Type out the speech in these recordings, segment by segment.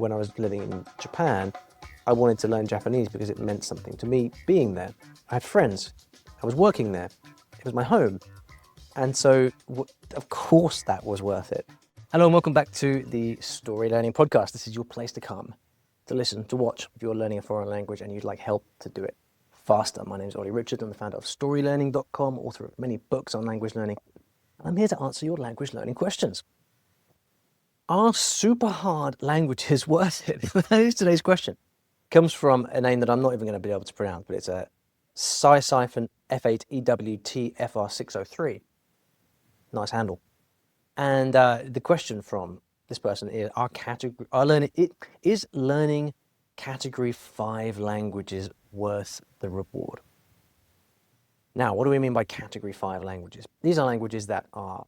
When I was living in Japan, I wanted to learn Japanese because it meant something to me being there. I had friends. I was working there. It was my home. And so, of course, that was worth it. Hello and welcome back to the Story Learning Podcast. This is your place to come, to listen, to watch if you're learning a foreign language and you'd like help to do it faster. My name is Ollie Richard. I'm the founder of StoryLearning.com, author of many books on language learning. And I'm here to answer your language learning questions. Are super hard languages worth it? That is today's question. It comes from a name that I'm not even going to be able to pronounce, but it's a F8EWTFR603. Nice handle. And the question from this person is: is learning Category 5 languages worth the reward? Now, what do we mean by Category 5 languages? These are languages that are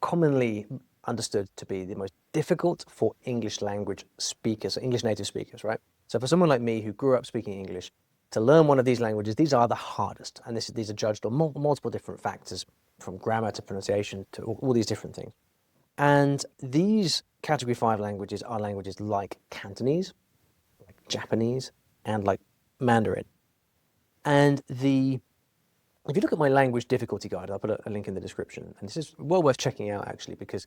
commonly understood to be the most difficult for English language speakers, English native speakers, right? So for someone like me who grew up speaking English, to learn one of these languages, these are the hardest. And these are judged on multiple different factors, from grammar to pronunciation to all these different things. And these Category 5 languages are languages like Cantonese, like Japanese, and like Mandarin. And if you look at my language difficulty guide, I'll put a link in the description. And this is well worth checking out, actually, because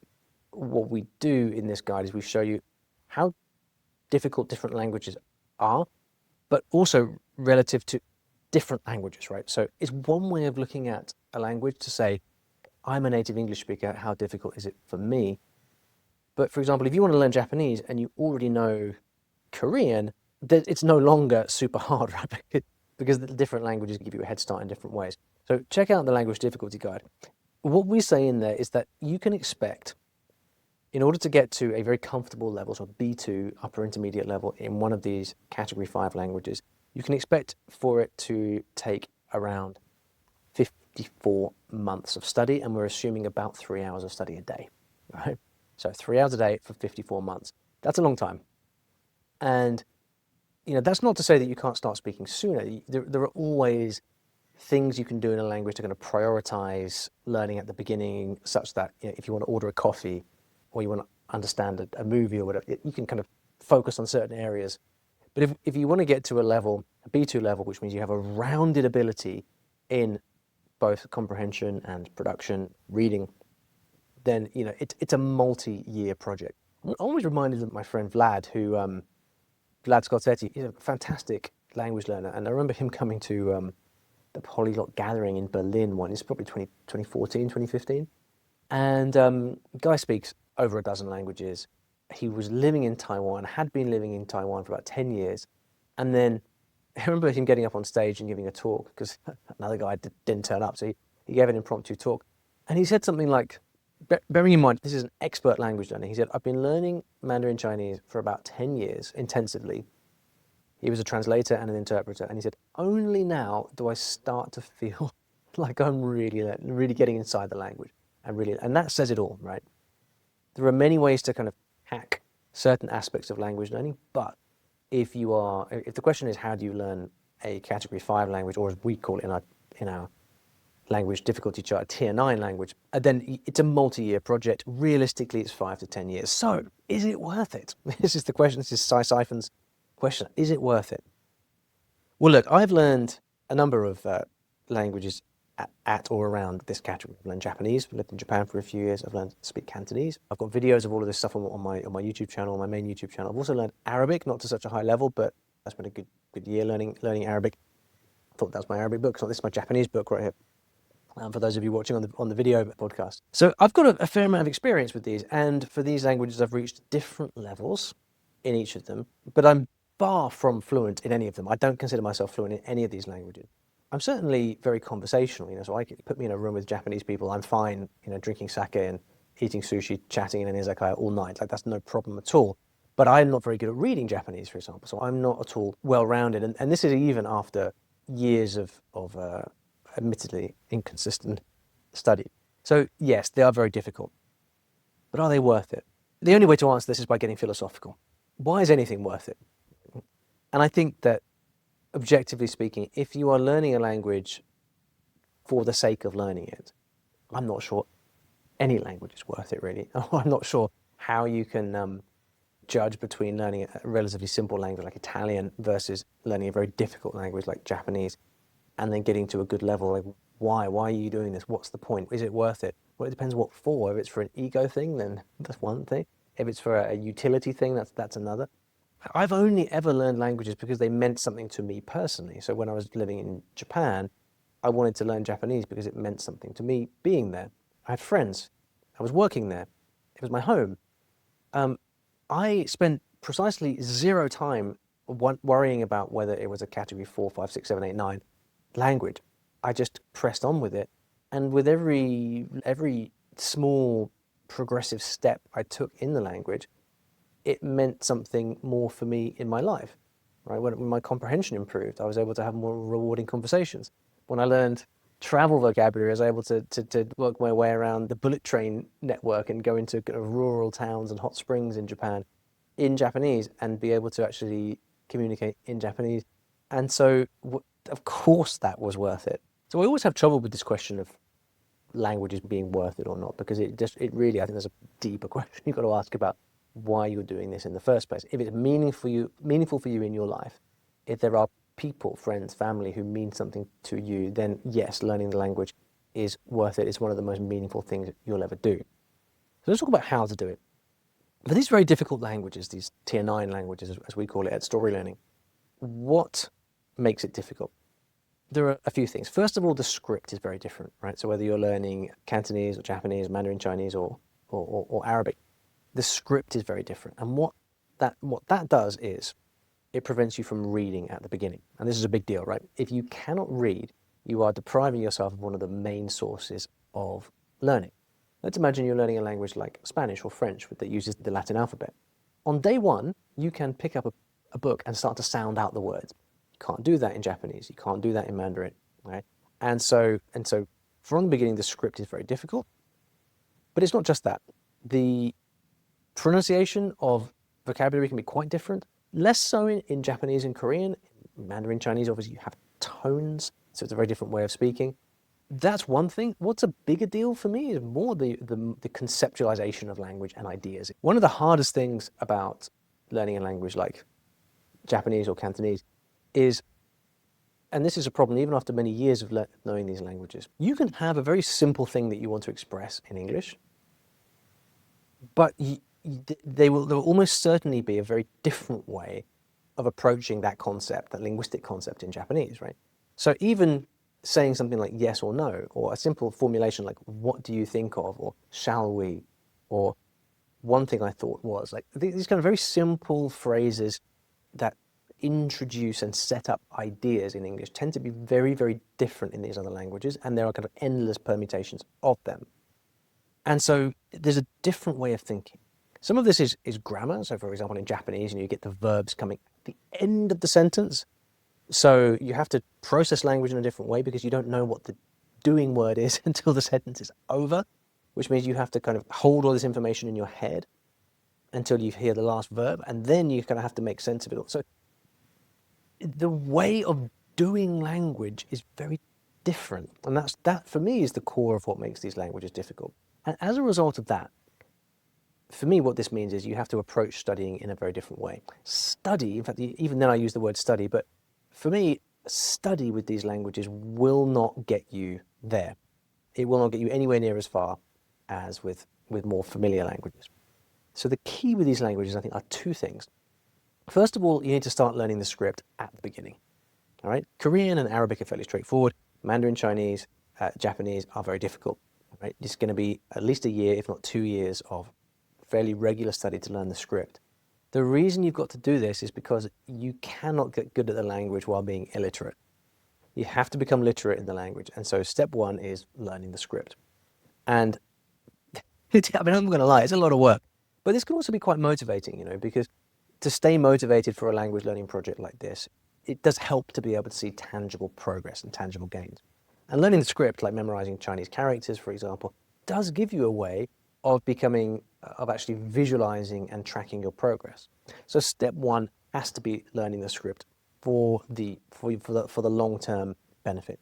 what we do in this guide is we show you how difficult different languages are, but also relative to different languages, right? So it's one way of looking at a language to say, I'm a native English speaker, how difficult is it for me? But for example, if you want to learn Japanese and you already know Korean, it's no longer super hard, right? Because the different languages give you a head start in different ways. So check out the language difficulty guide. What we say in there is that you can expect, in order to get to a very comfortable level, so B2, upper intermediate level in one of these Category 5 languages, you can expect for it to take around 54 months of study, and we're assuming about 3 hours of study a day, right? So 3 hours a day for 54 months. That's a long time. And that's not to say that you can't start speaking sooner. There are always things you can do in a language to kind of prioritize learning at the beginning, such that if you want to order a coffee or you want to understand a movie or whatever, you can kind of focus on certain areas. But if you want to get to a level, a B2 level, which means you have a rounded ability in both comprehension and production, reading, then it's a multi-year project. I'm always reminded of my friend Vlad, Vlad Scorsetti. He's a fantastic language learner, and I remember him coming to the Polyglot Gathering in Berlin one. It's probably 2014, 2015. And guy speaks over a dozen languages. He was living in Taiwan, had been living in Taiwan for about 10 years. And then I remember him getting up on stage and giving a talk because another guy didn't turn up. So he gave an impromptu talk. And he said something like, bearing in mind, this is an expert language learner. He said, I've been learning Mandarin Chinese for about 10 years intensively. He was a translator and an interpreter. And he said, only now do I start to feel like I'm really getting inside the language. And that says it all, right? There are many ways to kind of hack certain aspects of language learning. But if the question is, how do you learn a Category 5 language, or as we call it in our language difficulty chart, a Tier 9 language, then it's a multi-year project. Realistically, it's 5 to 10 years. So is it worth it? This is the question. This is Siphon's question. Is it worth it? Well, look, I've learned a number of languages at or around this category. I've learned Japanese. I've lived in Japan for a few years. I've learned to speak Cantonese. I've got videos of all of this stuff on my YouTube channel, my main YouTube channel. I've also learned Arabic, not to such a high level, but I spent a good year learning Arabic. I thought that was my Arabic book. So this is my Japanese book right here. For those of you watching on the video podcast. So I've got a fair amount of experience with these, and for these languages I've reached different levels in each of them, but I'm far from fluent in any of them. I don't consider myself fluent in any of these languages. I'm certainly very conversational, so put me in a room with Japanese people, I'm fine, drinking sake and eating sushi, chatting in an izakaya all night. Like, that's no problem at all. But I'm not very good at reading Japanese, for example, so I'm not at all well-rounded. And this is even after years of admittedly inconsistent study. So yes, they are very difficult, but are they worth it? The only way to answer this is by getting philosophical. Why is anything worth it? And I think that, objectively speaking, if you are learning a language for the sake of learning it, I'm not sure any language is worth it, really. I'm not sure how you can judge between learning a relatively simple language like Italian versus learning a very difficult language like Japanese, and then getting to a good level. Like, why? Why are you doing this? What's the point? Is it worth it? Well, it depends what for. If it's for an ego thing, then that's one thing. If it's for a utility thing, that's another. I've only ever learned languages because they meant something to me personally. So when I was living in Japan, I wanted to learn Japanese because it meant something to me being there. I had friends. I was working there. It was my home. I spent precisely zero time worrying about whether it was a category 4, 5, 6, 7, 8, 9 language. I just pressed on with it. And with every small progressive step I took in the language, it meant something more for me in my life. Right? When my comprehension improved, I was able to have more rewarding conversations. When I learned travel vocabulary, I was able to work my way around the bullet train network and go into kind of rural towns and hot springs in Japan in Japanese and be able to actually communicate in Japanese. And so, of course, that was worth it. So I always have trouble with this question of languages being worth it or not, because it really, I think there's a deeper question you've got to ask about why you're doing this in the first place. If it's meaningful for you in your life, if there are people, friends, family who mean something to you, then yes, learning the language is worth it. It's one of the most meaningful things you'll ever do. So let's talk about how to do it. For these very difficult languages, these tier 9 languages, as we call it at StoryLearning, what makes it difficult? There are a few things. First of all, the script is very different, right? So whether you're learning Cantonese or Japanese, Mandarin Chinese or Arabic, the script is very different. And what that does is it prevents you from reading at the beginning. And this is a big deal, right? If you cannot read, you are depriving yourself of one of the main sources of learning. Let's imagine you're learning a language like Spanish or French that uses the Latin alphabet. On day one, you can pick up a book and start to sound out the words. You can't do that in Japanese. You can't do that in Mandarin, right? And so from the beginning, the script is very difficult. But it's not just that. The pronunciation of vocabulary can be quite different. Less so in Japanese and Korean. In Mandarin Chinese, obviously, you have tones, so it's a very different way of speaking. That's one thing. What's a bigger deal for me is more the conceptualization of language and ideas. One of the hardest things about learning a language like Japanese or Cantonese is, and this is a problem even after many years of knowing these languages, you can have a very simple thing that you want to express in English, but there will almost certainly be a very different way of approaching that concept, that linguistic concept in Japanese, right? So even saying something like yes or no, or a simple formulation like what do you think of, or shall we, or one thing I thought was, like these kind of very simple phrases that introduce and set up ideas in English tend to be very, very different in these other languages, and there are kind of endless permutations of them. And so there's a different way of thinking. Some of this is grammar. So for example, in Japanese, you get the verbs coming at the end of the sentence. So you have to process language in a different way because you don't know what the doing word is until the sentence is over, which means you have to kind of hold all this information in your head until you hear the last verb, and then you kind of have to make sense of it all. So the way of doing language is very different. And that for me is the core of what makes these languages difficult. And as a result of that, for me, what this means is you have to approach studying in a very different way. Study, in fact, even then I use the word study, but for me, study with these languages will not get you there. It will not get you anywhere near as far as with more familiar languages. So the key with these languages, I think, are two things. First of all, you need to start learning the script at the beginning. All right? Korean and Arabic are fairly straightforward. Mandarin Chinese, Japanese are very difficult. Right? It's going to be at least a year, if not 2 years, of fairly regular study to learn the script. The reason you've got to do this is because you cannot get good at the language while being illiterate. You have to become literate in the language. And so step one is learning the script. And I mean, I'm going to lie, it's a lot of work. But this can also be quite motivating, because to stay motivated for a language learning project like this, it does help to be able to see tangible progress and tangible gains. And learning the script, like memorizing Chinese characters, for example, does give you a way of actually visualizing and tracking your progress. So step one has to be learning the script for the long-term benefit.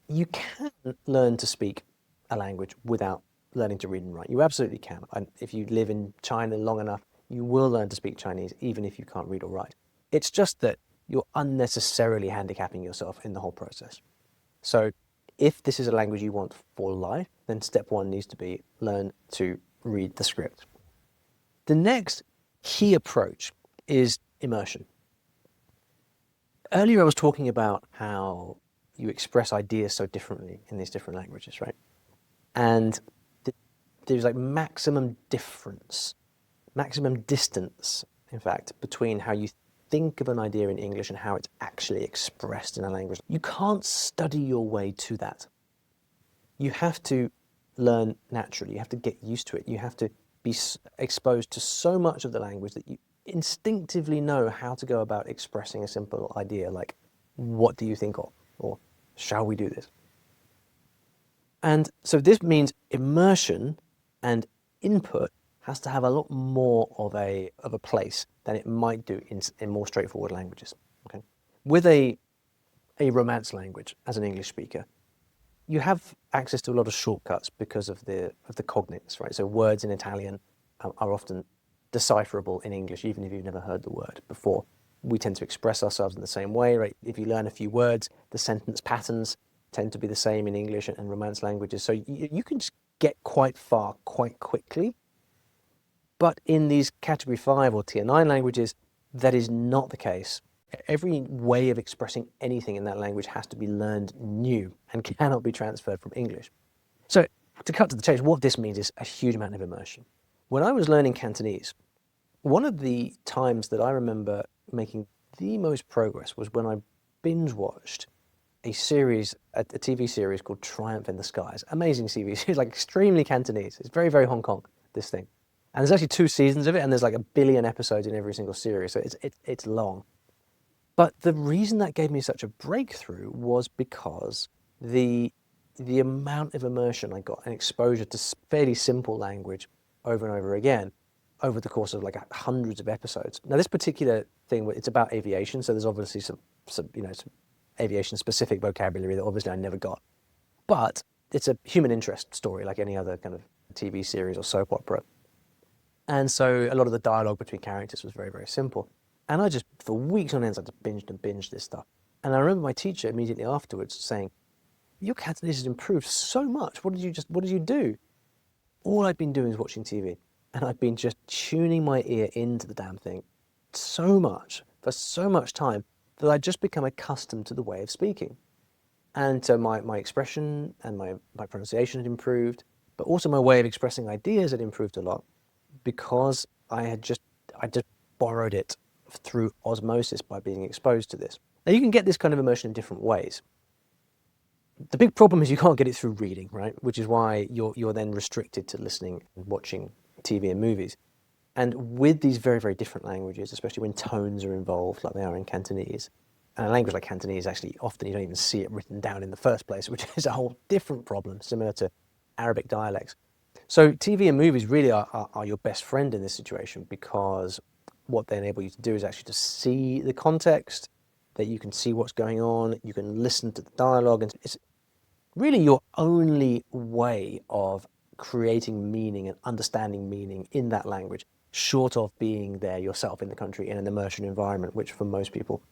You can learn to speak a language without learning to read and write. You absolutely can. And if you live in China long enough, You will learn to speak Chinese even if you can't read or write. It's just that you're unnecessarily handicapping yourself in the whole process. So if this is a language you want for life, then step one needs to be learn to read the script. The next key approach is immersion. Earlier I was talking about how you express ideas so differently in these different languages, right? And there's like maximum distance, in fact, between how you think of an idea in English and how it's actually expressed in a language. You can't study your way to that. You have to learn naturally. You have to get used to it. You have to be exposed to so much of the language that you instinctively know how to go about expressing a simple idea like, what do you think of? Or shall we do this? And so this means immersion and input has to have a lot more of a place than it might do in more straightforward languages. Okay? With a Romance language as an English speaker, you have access to a lot of shortcuts because of the cognates, right? So words in Italian are often decipherable in English, even if you've never heard the word before. We tend to express ourselves in the same way, right? If you learn a few words, the sentence patterns tend to be the same in English and Romance languages. So you can just get quite far quite quickly. But in these Category 5 or Tier 9 languages, that is not the case. Every way of expressing anything in that language has to be learned new and cannot be transferred from English. So to cut to the chase, what this means is a huge amount of immersion. When I was learning Cantonese, one of the times that I remember making the most progress was when I binge watched a TV series called Triumph in the Skies. Amazing TV series, like extremely Cantonese. It's very, very Hong Kong, this thing. And there's actually 2 seasons of it, and there's like 1 billion episodes in every single series, so it's long. But the reason that gave me such a breakthrough was because the amount of immersion I got and exposure to fairly simple language over and over again over the course of like hundreds of episodes. Now, this particular thing, it's about aviation, so there's obviously some aviation-specific vocabulary that obviously I never got. But it's a human interest story like any other kind of TV series or soap opera. And so a lot of the dialogue between characters was very, very simple. And I just, for weeks on end, I just binged this stuff. And I remember my teacher immediately afterwards saying, your Cantonese has improved so much. What did you do? All I'd been doing is watching TV. And I'd been just tuning my ear into the damn thing so much, for so much time, that I'd just become accustomed to the way of speaking. And so my expression and my pronunciation had improved, but also my way of expressing ideas had improved a lot because I just borrowed it through osmosis by being exposed to this. Now you can get this kind of immersion in different ways. The big problem is you can't get it through reading, right? Which is why you're then restricted to listening and watching TV and movies. And with these very, very different languages, especially when tones are involved like they are in Cantonese, and a language like Cantonese, actually, often you don't even see it written down in the first place, which is a whole different problem, similar to Arabic dialects. So TV and movies really are your best friend in this situation because what they enable you to do is actually to see the context, that you can see what's going on, you can listen to the dialogue, and it's really your only way of creating meaning and understanding meaning in that language, short of being there yourself in the country in an immersion environment, which for most people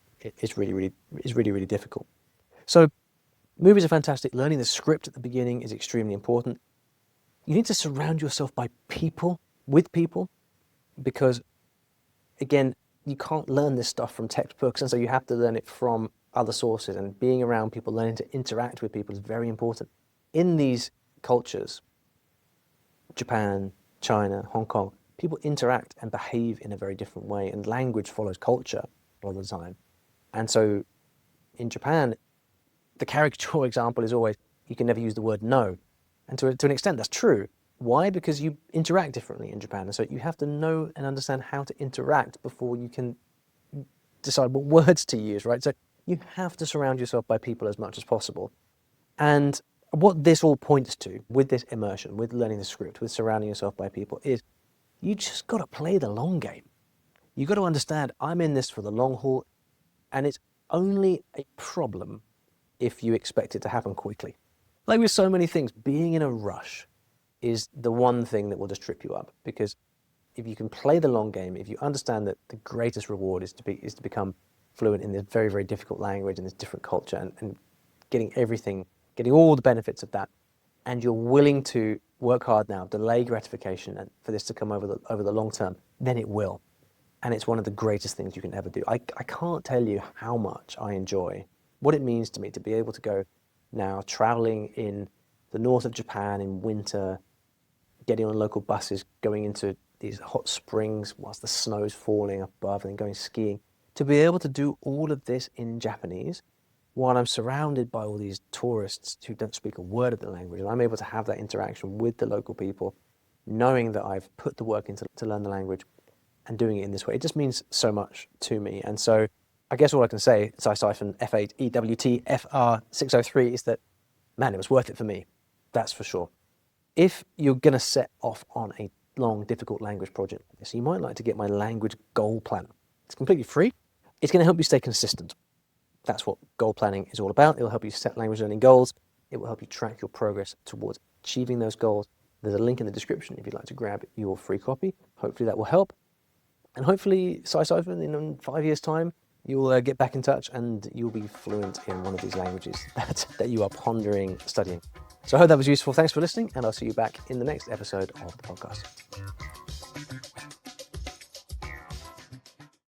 is really difficult. So movies are fantastic. Learning the script at the beginning is extremely important. You need to surround yourself with people, because again, you can't learn this stuff from textbooks, and so you have to learn it from other sources, and being around people, learning to interact with people is very important. In these cultures, Japan, China, Hong Kong, people interact and behave in a very different way, and language follows culture a lot of the time. And so in Japan, the caricature example is always, you can never use the word no. And to an extent, that's true. Why? Because you interact differently in Japan. And so you have to know and understand how to interact before you can decide what words to use, right? So you have to surround yourself by people as much as possible. And what this all points to with this immersion, with learning the script, with surrounding yourself by people, is you just got to play the long game. You got to understand, I'm in this for the long haul, and it's only a problem if you expect it to happen quickly. Like with so many things, being in a rush is the one thing that will just trip you up, because if you can play the long game, if you understand that the greatest reward is to become fluent in this very, very difficult language and this different culture, and getting all the benefits of that, and you're willing to work hard now, delay gratification, and for this to come over the long term, then it will. And it's one of the greatest things you can ever do. I can't tell you how much I enjoy what it means to me to be able to go now traveling in the north of Japan in winter, getting on local buses, going into these hot springs whilst the snow's falling above, and then going skiing. To be able to do all of this in Japanese while I'm surrounded by all these tourists who don't speak a word of the language, and I'm able to have that interaction with the local people, knowing that I've put the work into to learn the language and doing it in this way, it just means so much to me. And so I guess all I can say, F8EWTFR603, is that, man, it was worth it for me. That's for sure. If you're going to set off on a long, difficult language project like this, you might like to get my language goal planner. It's completely free. It's going to help you stay consistent. That's what goal planning is all about. It will help you set language learning goals. It will help you track your progress towards achieving those goals. There's a link in the description if you'd like to grab your free copy. Hopefully that will help. And hopefully, in 5 years' time, you'll get back in touch and you'll be fluent in one of these languages that you are pondering studying. So I hope that was useful. Thanks for listening, and I'll see you back in the next episode of the podcast.